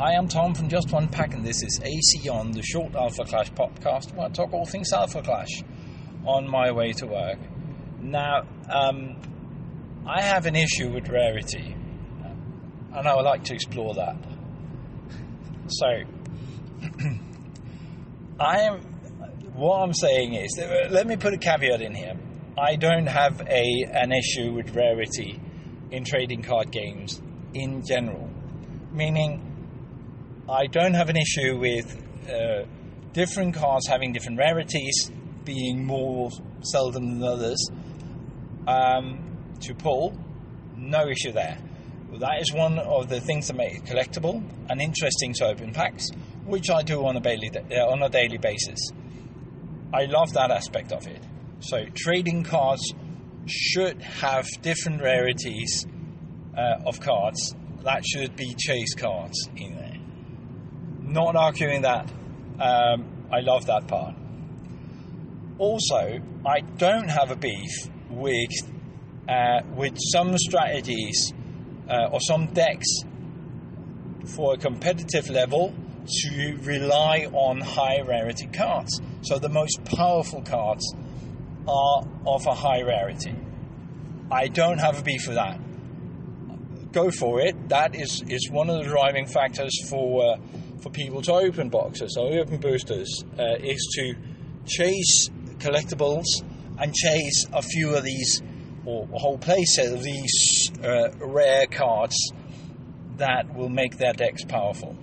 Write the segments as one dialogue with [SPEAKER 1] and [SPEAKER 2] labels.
[SPEAKER 1] I am Tom from Just One Pack, and this is AC on the short Alpha Clash podcast, where I talk all things Alpha Clash on my way to work. Now, I have an issue with rarity, and I would like to explore that. So, what I'm saying is, let me put a caveat in here. I don't have an issue with rarity in trading card games in general, meaning I don't have an issue with different cards having different rarities, being more seldom than others to pull. No issue there. That is one of the things that make it collectible and interesting to open packs, which I do on a daily basis. I love that aspect of it. So trading cards should have different rarities of cards. That should be chase cards in there. Not arguing that. I love that part. Also, I don't have a beef with some strategies or some decks for a competitive level to rely on high rarity cards. So the most powerful cards are of a high rarity. I don't have a beef with that. Go for it. That is one of the driving factors for people to open boxes or open boosters, is to chase collectibles and chase a few of these, or a whole playset of these rare cards that will make their decks powerful.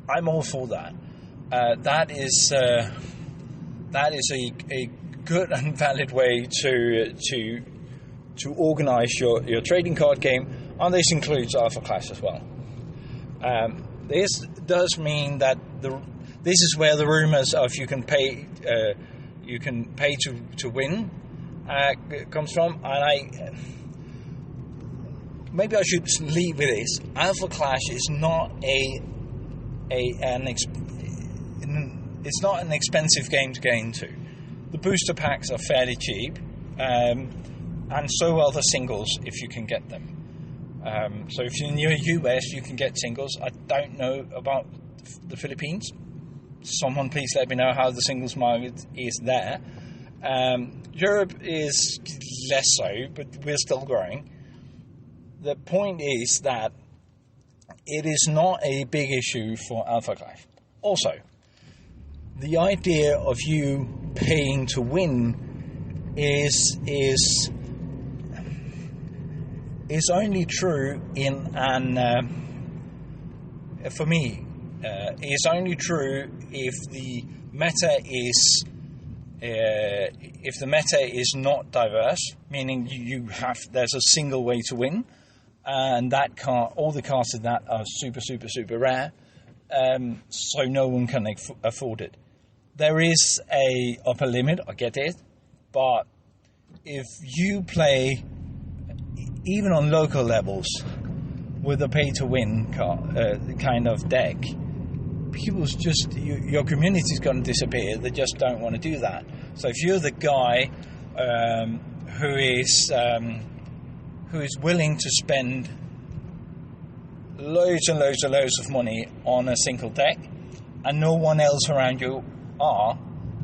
[SPEAKER 1] I'm all for that. That is a good and valid way to organize your trading card game, and this includes Alpha Clash as well. This does mean that this is where the rumors of you can pay to win comes from, and maybe I should leave with this. Alpha Clash is not it's not an expensive game to get into. The booster packs are fairly cheap, and so are the singles if you can get them. So if you're in the US, you can get singles. I don't know about the Philippines. Someone please let me know how the singles market is there. Europe is less so, but we're still growing. The point is that it is not a big issue for Alpha Clash. Also, the idea of you paying to win is only true for me. It's only true if the meta is not diverse, meaning there's a single way to win, and that card, all the cards of that are super rare, so no one can afford it. There is a upper limit, I get it, but if you play even on local levels with a pay-to-win kind of deck, your community is going to disappear. They just don't want to do that. So if you're the guy who is willing to spend loads and loads of money on a single deck, and no one else around you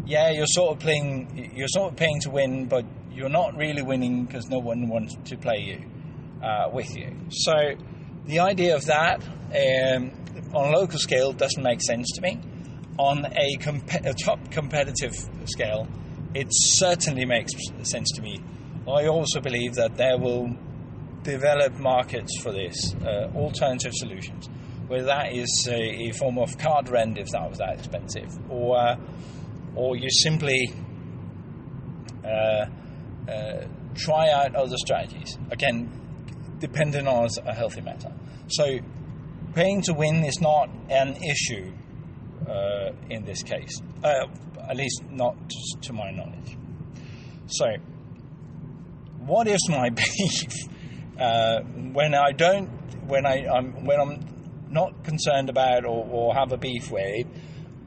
[SPEAKER 1] you're sort of paying to win, but you're not really winning because no one wants to play with you. So the idea of that on a local scale doesn't make sense to me. On a top competitive scale, it certainly makes sense to me. I also believe that there will develop markets for this, alternative solutions, whether that is a form of card rent if that was that expensive, or you simply try out other strategies, again depending on a healthy meta. So paying to win is not an issue in this case, at least not to my knowledge. So what is my beef? When I'm not concerned about or have a beef with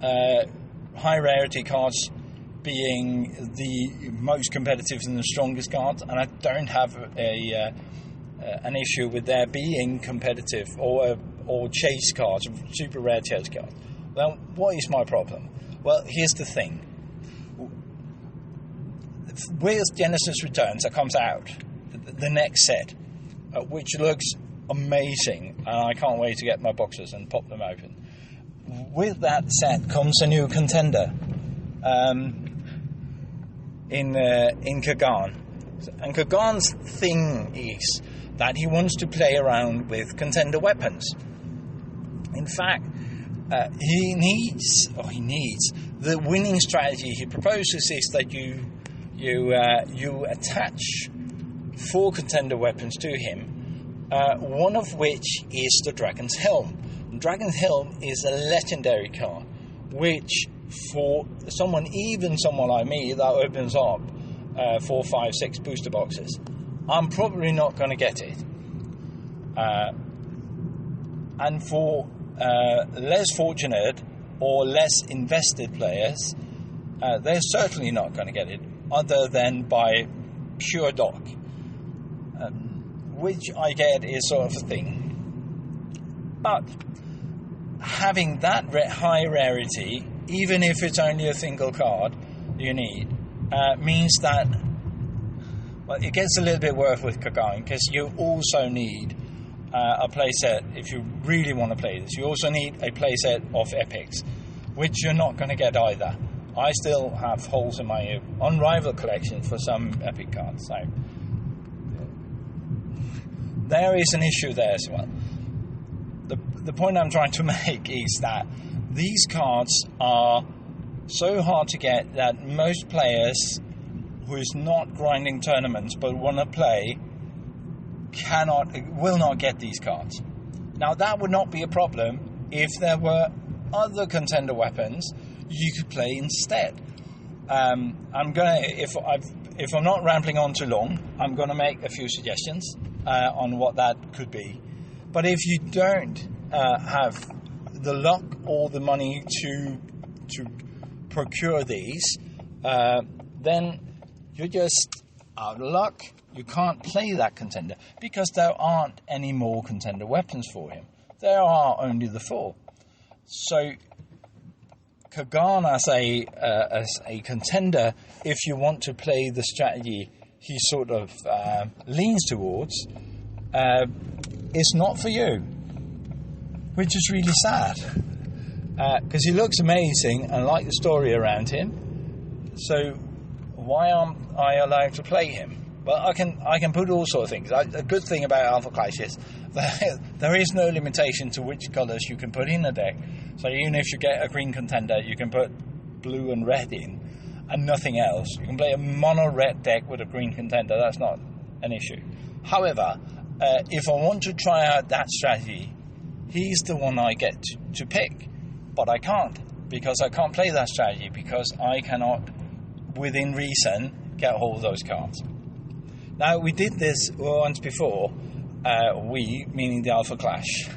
[SPEAKER 1] high rarity cards being the most competitive and the strongest cards, and I don't have an issue with there being competitive or or chase cards, super rare chase cards. Then what is my problem? Well, here's the thing. With Genesis Returns that comes out, the next set, which looks amazing, and I can't wait to get my boxes and pop them open. With that set comes a new contender in Kagan. And Kagan's thing is that he wants to play around with contender weapons. In fact, he needs the winning strategy he proposes is that you attach 4 contender weapons to him, one of which is the Dragon's Helm. Dragon's Helm is a legendary card, which for someone like me, that opens up 4, 5, 6 booster boxes. I'm probably not going to get it. And for less fortunate or less invested players, they're certainly not going to get it, other than by pure dock, which I get is sort of a thing. But having that high rarity, even if it's only a single card you need, means that, well, it gets a little bit worse with Kagan, because you also need a playset. If you really want to play this, you also need a playset of epics, which you're not going to get either. I still have holes in my unrivaled collection for some epic cards, so there is an issue there as well. The point I'm trying to make is that these cards are so hard to get that most players who is not grinding tournaments but want to play will not get these cards. Now, that would not be a problem if there were other contender weapons you could play instead. If I'm not rambling on too long, I'm gonna make a few suggestions on what that could be. But if you don't have the luck or the money to procure these, then you're just out of luck. You can't play that contender because there aren't any more contender weapons for him. There are only the 4. So Kagan as a contender, if you want to play the strategy he sort of leans towards, is not for you, which is really sad, because he looks amazing and I like the story around him. So why aren't I allowed to play him? Well, I can put all sorts of things. A good thing about Alpha Clash is that there is no limitation to which colours you can put in a deck. So even if you get a green contender, you can put blue and red in and nothing else. You can play a mono red deck with a green contender. That's not an issue. However, if I want to try out that strategy, he's the one I get to pick. But I can't, because I can't play that strategy, because I cannot, within reason, get hold of those cards. Now, we did this once before. We, meaning the Alpha Clash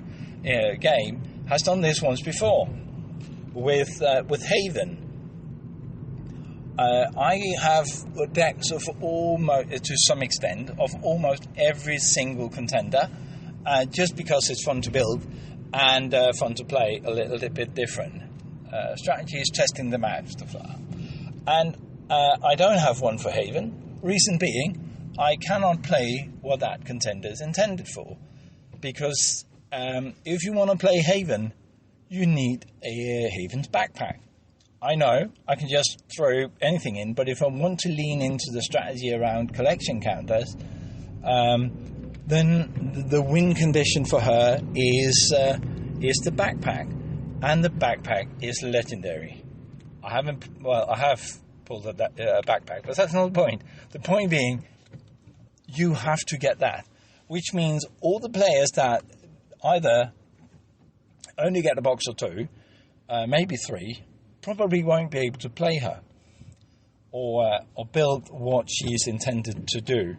[SPEAKER 1] game, has done this once before with Haven. I have decks of almost, to some extent, of almost every single contender, just because it's fun to build and fun to play a little bit different. Strategy is testing them out, stuff like that. And I don't have one for Haven. Reason being, I cannot play what that contender is intended for, because if you want to play Haven, you need a Haven's backpack. I know I can just throw anything in, but if I want to lean into the strategy around collection counters, then the win condition for her is the backpack, and the backpack is legendary. I have pulled a backpack, but that's not the point. The point being, you have to get that, which means all the players that either only get a box or 2, maybe 3, probably won't be able to play her or build what she's intended to do,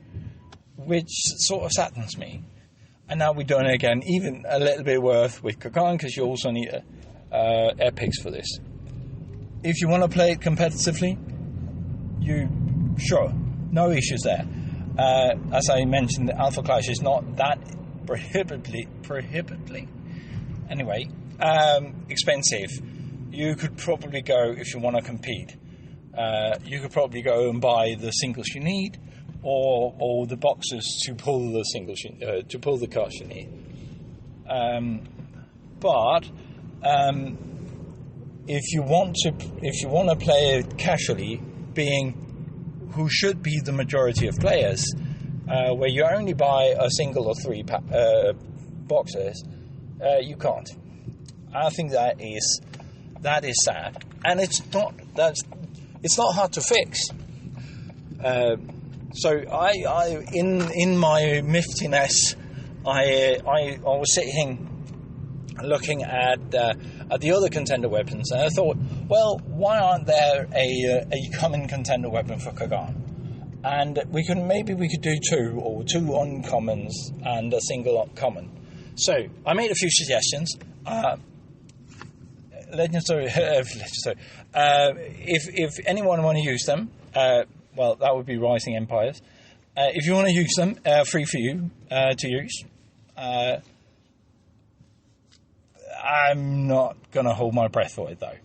[SPEAKER 1] which sort of saddens me. And now we're doing it again, even a little bit worse with Kakan, because you also need epics for this. If you want to play it competitively, sure, no issues there. As I mentioned, the Alpha Clash is not that prohibitively Anyway, expensive. You could probably go, if you want to compete, you could probably go and buy the singles you need, or the boxes to pull the singles to pull the cards you need. But if you want to play it casually, being who should be the majority of players, where you only buy a single or three boxes, you can't. I think that is sad, and it's not hard to fix. So I in my niftiness, I was sitting looking at the other contender weapons, and I thought, well, why aren't there a common contender weapon for Kagan? And we could do two uncommons and a single common. So I made a few suggestions. If anyone want to use them, well, that would be Rising Empires. If you want to use them, free for you to use. I'm not going to hold my breath for it, though.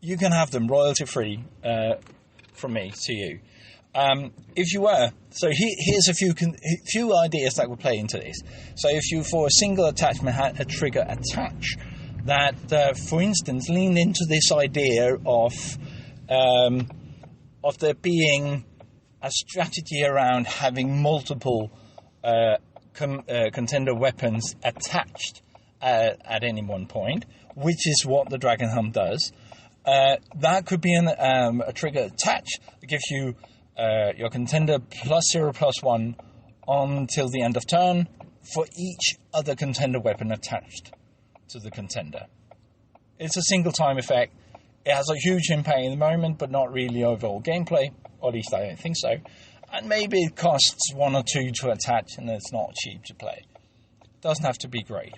[SPEAKER 1] You can have them royalty-free from me to you. If you were, so here's a few ideas that would play into this. So if you, for a single attachment, had a trigger attach, that, for instance, leaned into this idea of there being a strategy around having multiple contender weapons attached at any one point, which is what the Dragon Hunt does. That could be a trigger attach that gives you your contender +0/+1 until the end of turn for each other contender weapon attached to the contender. It's a single time effect. It has a huge impact in the moment, but not really overall gameplay, or at least I don't think so. And maybe it costs 1 or 2 to attach, and it's not cheap to play. It doesn't have to be great.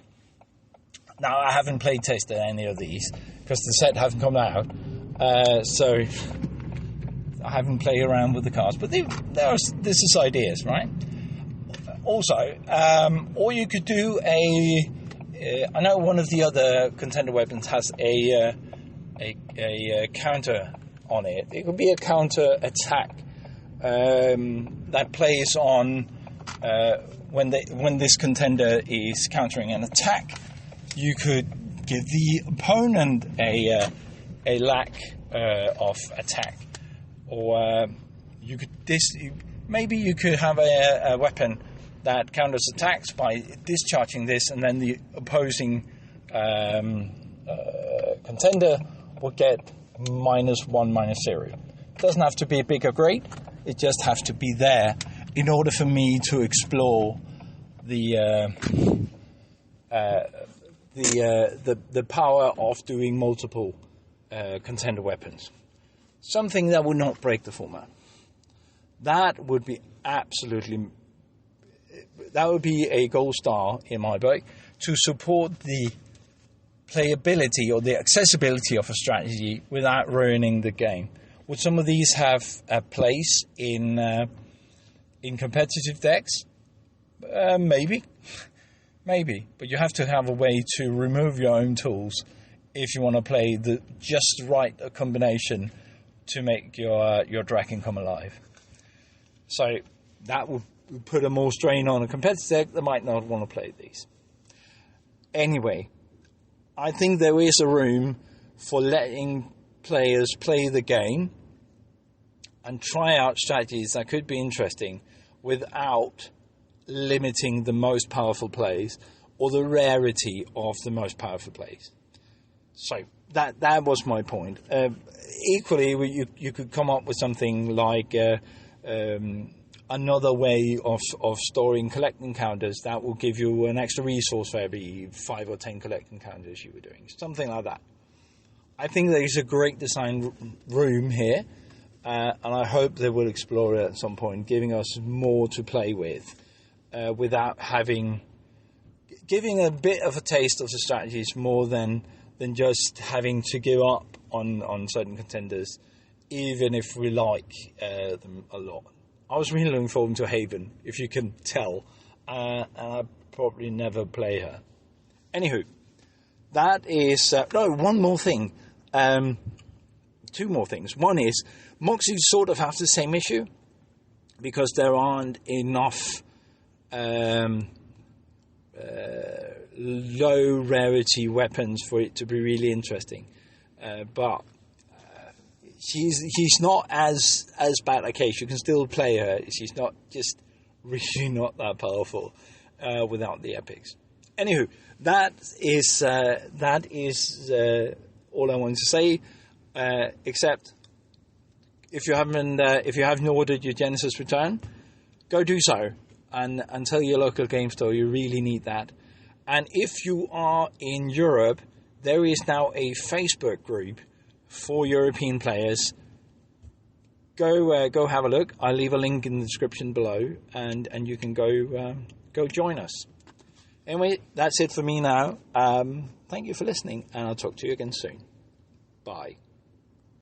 [SPEAKER 1] Now, I haven't play tested any of these because the set hasn't come out, so I haven't played around with the cards. But this is ideas, right? Also, or you could do I know one of the other contender weapons has a counter on it. It could be a counter attack that plays on when this contender is countering an attack. You could give the opponent a lack of attack, or you could have a weapon that counters attacks by discharging this, and then the opposing contender will get -1, -0. It doesn't have to be big or great. It just has to be there in order for me to explore the power of doing multiple contender weapons. Something that would not break the format. That would be a gold star in my book to support the playability or the accessibility of a strategy without ruining the game. Would some of these have a place in competitive decks? Maybe, but you have to have a way to remove your own tools if you want to play the just right combination to make your dragon come alive. So that would put a more strain on a competitive deck that might not want to play these. Anyway, I think there is a room for letting players play the game and try out strategies that could be interesting without limiting the most powerful plays or the rarity of the most powerful plays. So that was my point. Equally, you could come up with something like another way of storing collecting counters that will give you an extra resource for every 5 or 10 collecting counters you were doing. Something like that. I think there is a great design room here, and I hope they will explore it at some point, giving us more to play with, without giving a bit of a taste of the strategies more than just having to give up on certain contenders, even if we like them a lot. I was really looking forward to Haven, if you can tell, and I'll probably never play her. Anywho, that is one more thing. Two more things. One is Moxies sort of have the same issue because there aren't enough low rarity weapons for it to be really interesting. But she's not as bad a case. You can still play her. She's not just really not that powerful without the epics. Anywho, that is all I wanted to say. Except if you haven't ordered your Genesis Return, go do so and tell your local game store you really need that. And if you are in Europe, there is now a Facebook group for European players. Go have a look. I'll leave a link in the description below, and you can go join us. Anyway, that's it for me now. Thank you for listening, and I'll talk to you again soon. Bye.